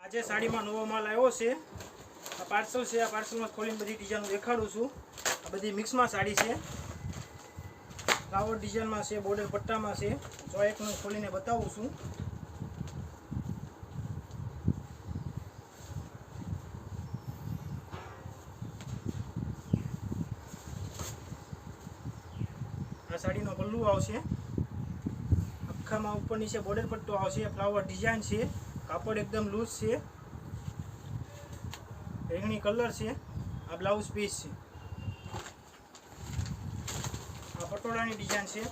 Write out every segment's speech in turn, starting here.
આજે સાડીમાં નવો માલ આવ્યો છે। આ પાર્સલ છે। આ પાર્સલમાં ખોલીને બધી ડિઝાઇન દેખાડું છું। આ બધી મિક્સમાં સાડી છે। ફ્લાવર ડિઝાઇનમાં છે, બોર્ડર પટ્ટામાં છે। જો એકનું ખોલીને બતાવું છું। આ સાડીનો પલ્લુ આવશે। આખામાં ઉપર નીચે બોર્ડર પટ્ટો આવશે। ફ્લાવર ડિઝાઇન છે। કાપડ એકદમ લૂઝ છે। રેંગણી કલર છે। આ બ્લાઉઝ પીસ છે। આ પટોળાની ડિઝાઇન છે।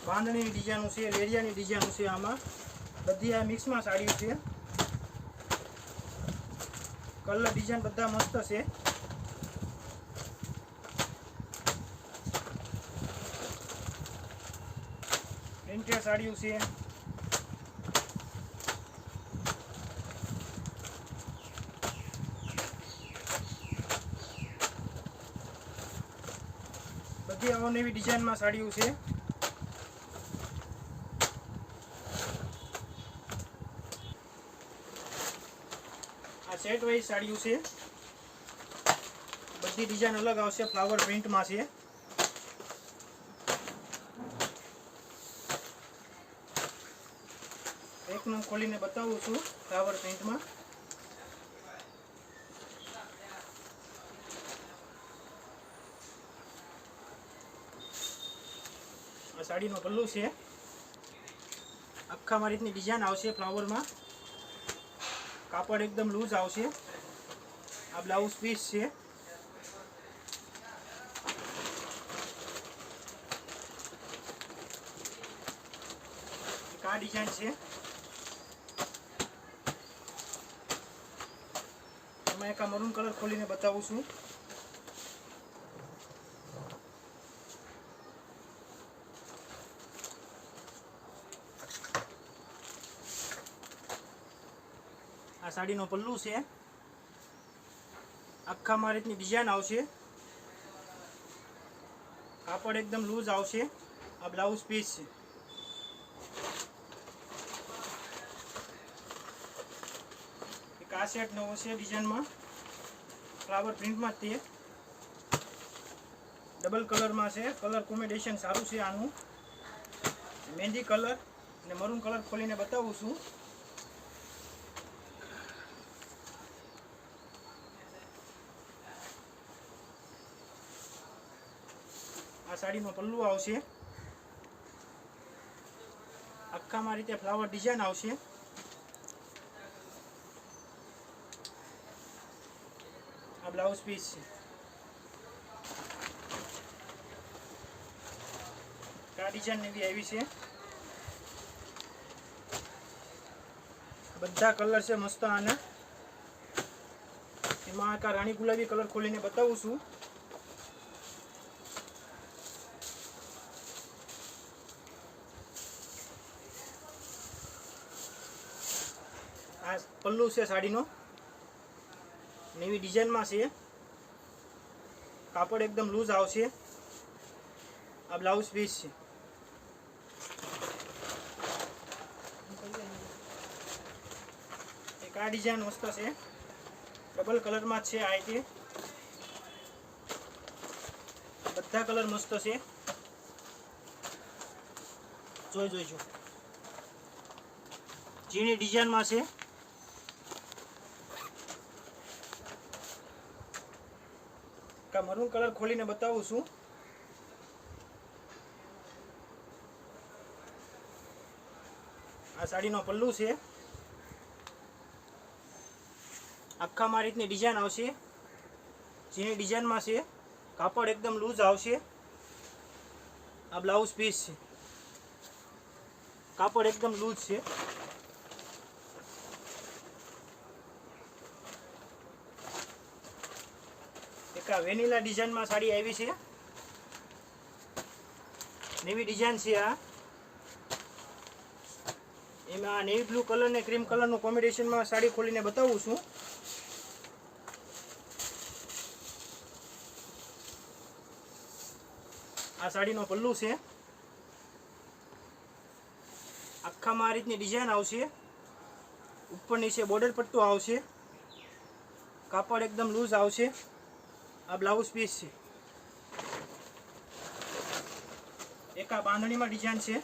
બાંધણીની ડિઝાઇન છે, લેરિયાની ડિઝાઇન છે। આમાં બધી આ મિક્સમાં સાડી છે। કલર ડિઝાઇન બધા મસ્ત છે। પ્રિન્ટેડ સાડીઓ છે। બધી અવનવી ડિઝાઇનમાં સાડીઓ છે। આ સેટ વાઇઝ સાડીઓ છે। બધી ડિઝાઇન અલગ આવશે। ફ્લાવર પ્રિન્ટમાં છે। એકનું ખોલીને બતાવું છું। ફ્લાવર પ્રિન્ટમાં આ સાડીનો પલ્લુ છે। આખામાં રીતની ડિઝાઇન આવશે ફ્લાવરમાં। કાપડ એકદમ લૂઝ આવશે। આ બ્લાઉઝ પીસ છે। આ ડિઝાઇન છે। એમાં એક મરૂન કલર ખોલીને બતાવું છું। આ સાડીનો પલ્લુ છે। આખામાં રીતની ડિઝાઇન આવશે। કાપડ એકદમ લૂઝ આવશે। આ બ્લાઉઝ પીસ છે। એક આ સેટ નવો છે ડિઝાઇનમાં। ફ્લાવર પ્રિન્ટમાં તે ડબલ કલરમાં છે। કલર કોમ્બિનેશન સારું છે આનું। મહેંદી કલર અને મરૂન કલર ખોલીને બતાવું છું। આ સાડીનો પલ્લુ આવશે। આખામાં રીતે ફ્લાવર ડિઝાઇન આવશે। આ બ્લાઉઝ પીસ છે। આ ડિઝાઇન એવી આવી છે। બધા કલર છે મસ્ત આના। એમાં આ રાણી ગુલાબી કલર ખોલીને બતાવું છું। આ પલ્લુ છે સાડીનો। નવી ડિઝાઇનમાં છે। કાપડ એકદમ લૂઝ આવશે। આ બ્લાઉઝ પીસ છે। એક આ ડિઝાઇન મસ્ત છે। ડબલ કલરમાં છે। આ રીતે બધા કલર મસ્ત છે। જોઈજો ઝીણી ડિઝાઇનમાં છે। મરૂન કલર ખોલીને બતાવું છું। આ સાડીનો પલ્લુ છે। આખામાં રીતની ડિઝાઇન આવશે। ઝીણી ડિઝાઇનમાં છે। કાપડ એકદમ લૂઝ આવશે। આ બ્લાઉઝ પીસ છે। કાપડ એકદમ લૂઝ છે। એક આ વેનીલા ડિઝાઇનમાં સાડી આવી છે। નેવી ડિઝાઇન છે આ। એમાં નેવી બ્લુ કલર ને ક્રીમ કલરનું કોમ્બિનેશનમાં સાડી ખોલીને બતાવું છું। આ સાડીનો પલ્લુ છે। આખામાં આ રીતની ડિઝાઇન આવશે। ઉપર નીચે બોર્ડર પટ્ટો આવશે, કાપડ એકદમ લૂઝ આવશે। આ બ્લાઉઝ પીસ છે। એક આ બાંધણીમાં ડિઝાઇન છે,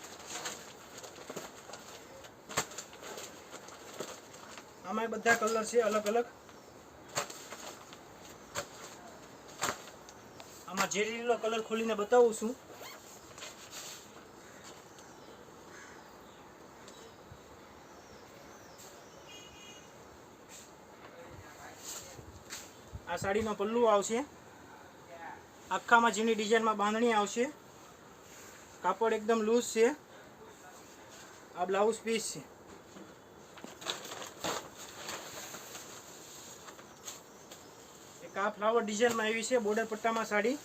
આમાં બધા કલર છે અલગ અલગ। આમાં ઝેરી લીલો કલર ખોલીને બતાવું છું। આ સાડીનો પલ્લુ આવશે, આખામાં ઝીણી ડિઝાઇનમાં બાંધણી આવશે, કાપડ એકદમ લૂઝ છે। આ બ્લાઉઝ પીસ છે। એક આ ફ્લાવર ડિઝાઇનમાં આવી છે બોર્ડર પટ્ટામાં સાડી,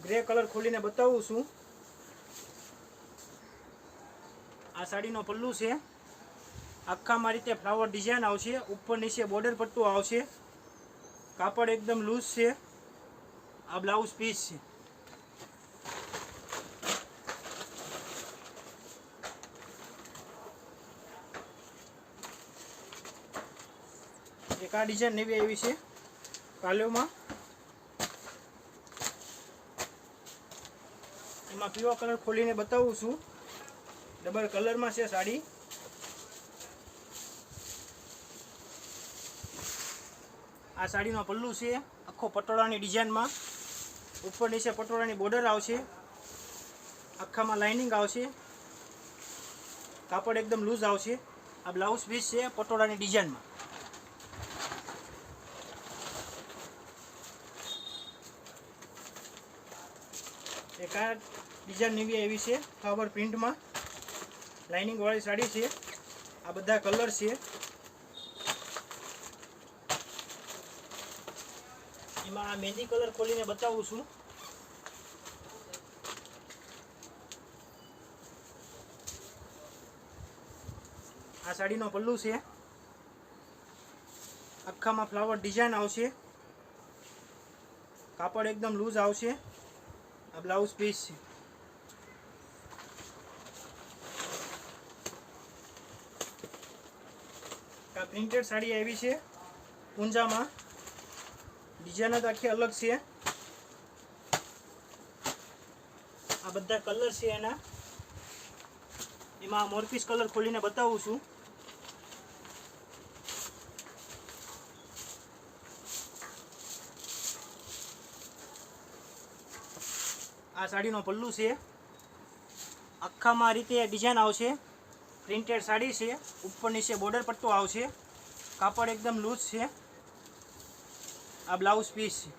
ગ્રે કલર ખોલીને બતાવું છું। આ સાડીનો પલ્લુ છે, આખામાં રીતે ફ્લાવર ડિઝાઇન આવશે, ઉપર નીચે બોર્ડર પટ્ટો આવશે, કાપડ એકદમ લૂઝ છે। આ બ્લાઉઝ પીસ છે। એક આ ડિઝાઇન નવી આવી છે કાલ્યોમાં, એમાં પીળો કલર ખોલીને બતાવું છું। ડબલ કલરમાં છે સાડી। આ સાડીનો પલ્લુ છે, આખો પટોળાની ડિઝાઇનમાં, ઉપર નીચે પટોળાની બોર્ડર આવશે, આખામાં લાઇનિંગ આવશે, કાપડ એકદમ લૂઝ આવશે। આ બ્લાઉઝ પીસ છે પટોળાની ડિઝાઇનમાં। એક આ ડિઝાઇન નવી આવી છે ફ્લાવર પ્રિન્ટમાં, લાઇનિંગ વાળી સાડી છે। આ બધા કલર છે, એમાં આ મહેંદી કલર ખોલીને બતાવું છું। આ સાડીનો પલ્લુ છે, આખામાં ફ્લાવર ડિઝાઇન આવશે, કાપડ એકદમ લૂઝ આવશે। આ બ્લાઉઝ પીસ છે। આ પ્રિન્ટેડ સાડી આવી છે પૂંજામાં, ડિઝાઇન જ આખી અલગ છે। આ બધા કલર છે એના, એમાં મોરપીસ કલર ખોલીને બતાવું છું। આ સાડીનો પલ્લુ છે, આખામાં રીતે ડિઝાઇન આવશે, પ્રિન્ટેડ સાડી છે, ઉપર નીચે બોર્ડર પટ્ટો આવશે, કાપડ એકદમ લૂઝ છે। આ બ્લાઉઝ પીસ છે।